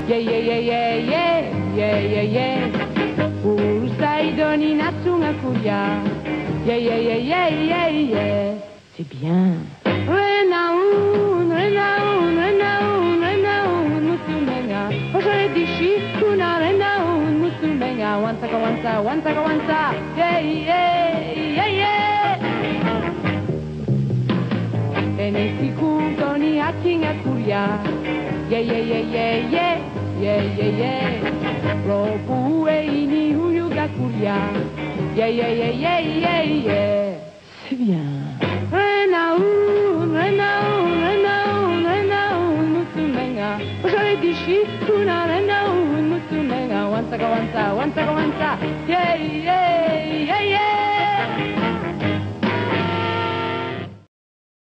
yeah, yeah, yeah, yeah, yeah, yeah, yeah, yeah. Urusai doni natsunga kuria, yeah, yeah, yeah, yeah, yeah, yeah. C'est bien. Renaun, renaun, renaun, renaun, musumenga. Ojole dishi kuna renaun, musumenga. Wantaka, wanta, wantaka, wanta, yeah, yeah, yeah, yeah. Enesiku doni hakinga kuria, yeah, yeah, yeah, yeah, yeah, yeah, yeah, yeah. Ropu ini huyuga kuria, yeah, yeah, yeah, yeah, yeah, yeah. C'est bien. Renaun, renaun, renaun, renaun, musumenga. Ojole dishi kuna renaun, musumenga. Wantaka, wanta, wantaka, wanta, yeah, yeah.